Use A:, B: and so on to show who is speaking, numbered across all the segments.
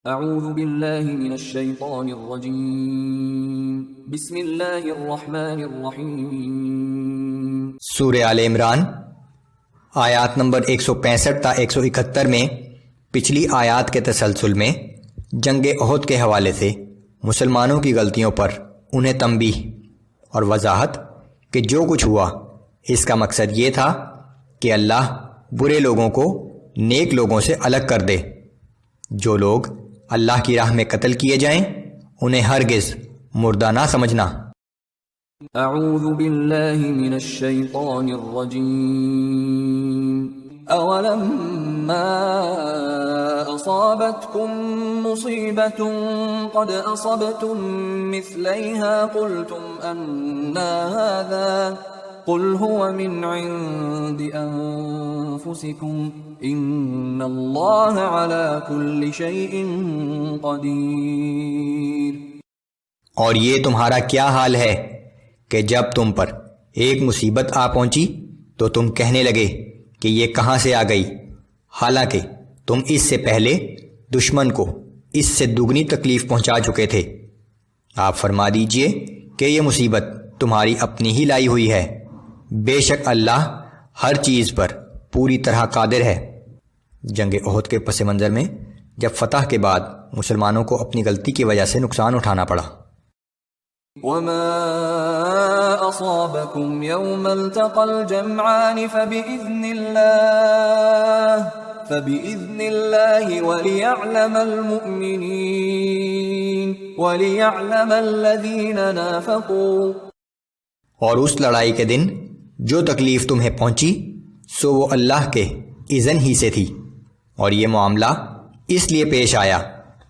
A: اعوذ باللہ من الشیطان الرجیم بسم اللہ الرحمن الرحیم۔
B: سورہ آل عمران آیات نمبر 165 تا 171 میں پچھلی آیات کے تسلسل میں جنگ احد کے حوالے سے مسلمانوں کی غلطیوں پر انہیں تنبیہ اور وضاحت کہ جو کچھ ہوا اس کا مقصد یہ تھا کہ اللہ برے لوگوں کو نیک لوگوں سے الگ کر دے۔ جو لوگ اللہ کی راہ میں قتل کیے جائیں انہیں ہرگز مردہ نہ سمجھنا۔
A: اعوذ باللہ من الشیطان الرجیم۔ اولما اصابتکم مصیبت قد اصبتم مثلیہا قلتم انا هذا قل هو من عند انفسکم ان اللہ علی کل شیء قدیر۔
B: اور یہ تمہارا کیا حال ہے کہ جب تم پر ایک مصیبت آ پہنچی تو تم کہنے لگے کہ یہ کہاں سے آ گئی، حالانکہ تم اس سے پہلے دشمن کو اس سے دگنی تکلیف پہنچا چکے تھے۔ آپ فرما دیجئے کہ یہ مصیبت تمہاری اپنی ہی لائی ہوئی ہے، بے شک اللہ ہر چیز پر پوری طرح قادر ہے۔ جنگ احد کے پس منظر میں جب فتح کے بعد مسلمانوں کو اپنی غلطی کی وجہ سے نقصان اٹھانا پڑا۔
A: وما اصابكم يوم التقى الجمعان فبإذن الله وليعلم المؤمنين وليعلم الذين نافقوا۔
B: اور اس لڑائی کے دن جو تکلیف تمہیں پہنچی سو وہ اللہ کے اذن ہی سے تھی، اور یہ معاملہ اس لیے پیش آیا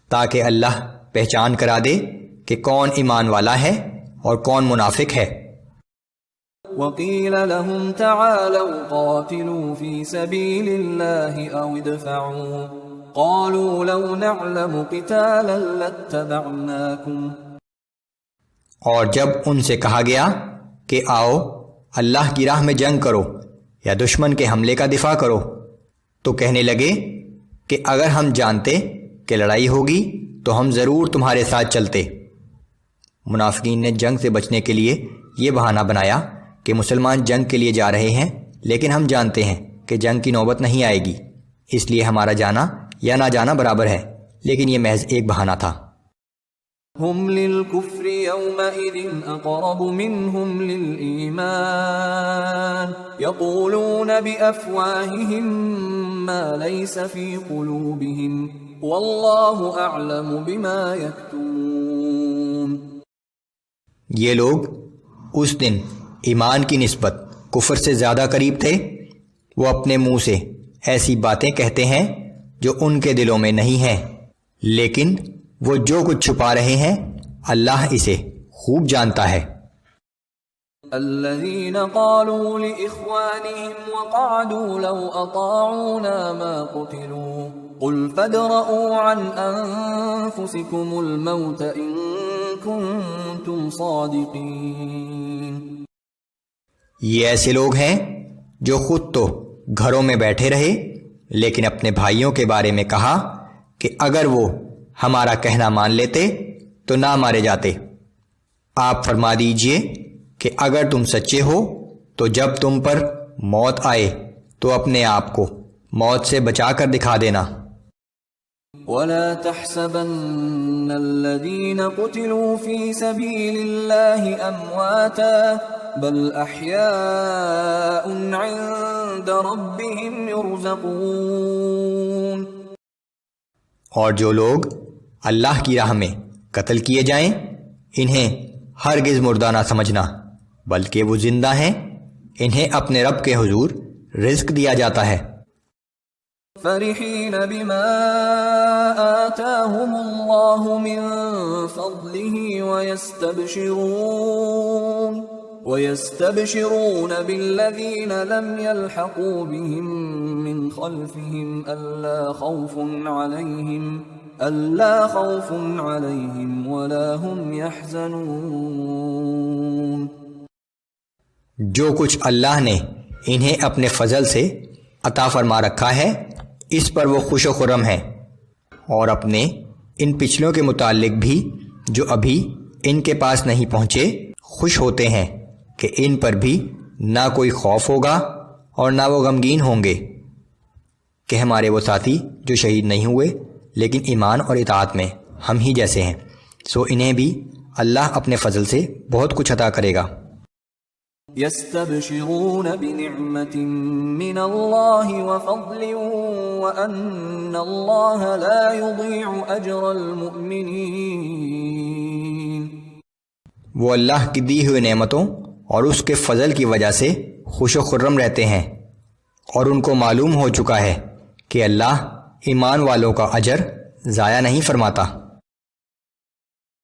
B: تاکہ اللہ پہچان کرا دے کہ کون ایمان والا ہے اور کون منافق ہے۔
A: وَقِيلَ لَهُمْ تَعَالَوْا قَاتِلُوا فِي سَبِيلِ اللَّهِ أَوْ ادْفَعُوا قَالُوا لَوْ نَعْلَمُ قِتَالًا لَاتَّبَعْنَاكُمْ۔
B: اور جب ان سے کہا گیا کہ آؤ اللہ کی راہ میں جنگ کرو یا دشمن کے حملے کا دفاع کرو تو کہنے لگے کہ اگر ہم جانتے کہ لڑائی ہوگی تو ہم ضرور تمہارے ساتھ چلتے۔ منافقین نے جنگ سے بچنے کے لیے یہ بہانہ بنایا کہ مسلمان جنگ کے لیے جا رہے ہیں لیکن ہم جانتے ہیں کہ جنگ کی نوبت نہیں آئے گی، اس لیے ہمارا جانا یا نہ جانا برابر ہے، لیکن یہ محض ایک بہانہ تھا۔
A: ہم للکفر یومئذ اقرب منہم للایمان یقولون بافواہہم ما لیس فی قلوبہم واللہ اعلم بما یکتمون۔
B: یہ لوگ اس دن ایمان کی نسبت کفر سے زیادہ قریب تھے، وہ اپنے منہ سے ایسی باتیں کہتے ہیں جو ان کے دلوں میں نہیں ہیں، لیکن وہ جو کچھ چھپا رہے ہیں اللہ اسے خوب جانتا ہے۔
A: الذين قالوا لإخوانهم وقعدوا لو أطاعونا ما قتلوا قل فادرءوا عن أنفسكم الموت إن كنتم صادقين۔
B: یہ ایسے لوگ ہیں جو خود تو گھروں میں بیٹھے رہے لیکن اپنے بھائیوں کے بارے میں کہا کہ اگر وہ ہمارا کہنا مان لیتے تو نہ مارے جاتے۔ آپ فرما دیجئے کہ اگر تم سچے ہو تو جب تم پر موت آئے تو اپنے آپ کو موت سے بچا کر دکھا دینا۔
A: وَلَا تَحْسَبَنَّ الَّذِينَ قُتِلُوا فِي سَبِيلِ اللَّهِ أَمْوَاتًا بَلْ أَحْيَاءٌ عِندَ رَبِّهِمْ يُرْزَقُونَ۔
B: اور جو لوگ اللہ کی راہ میں قتل کیے جائیں انہیں ہرگز مردہ نہ سمجھنا، بلکہ وہ زندہ ہیں، انہیں اپنے رب کے حضور رزق دیا جاتا ہے۔
A: فرحین بما آتاهم اللہ من فضلہ ويستبشرون بالذین لم يلحقوا بهم من خلفهم ألا خوف علیہم ولا هم يحزنون۔
B: جو کچھ اللہ نے انہیں اپنے فضل سے عطا فرما رکھا ہے اس پر وہ خوش و خرم ہیں اور اپنے ان پچھلوں کے متعلق بھی جو ابھی ان کے پاس نہیں پہنچے خوش ہوتے ہیں کہ ان پر بھی نہ کوئی خوف ہوگا اور نہ وہ غمگین ہوں گے کہ ہمارے وہ ساتھی جو شہید نہیں ہوئے لیکن ایمان اور اطاعت میں ہم ہی جیسے ہیں، سو انہیں بھی اللہ اپنے فضل سے بہت کچھ عطا کرے گا۔
A: يستبشرون بنعمة من الله وفضل وأن الله لا يضيع أجر المؤمنين۔
B: وہ اللہ کی دی ہوئی نعمتوں اور اس کے فضل کی وجہ سے خوش و خرم رہتے ہیں، اور ان کو معلوم ہو چکا ہے کہ اللہ ایمان والوں کا اجر ضائع نہیں فرماتا۔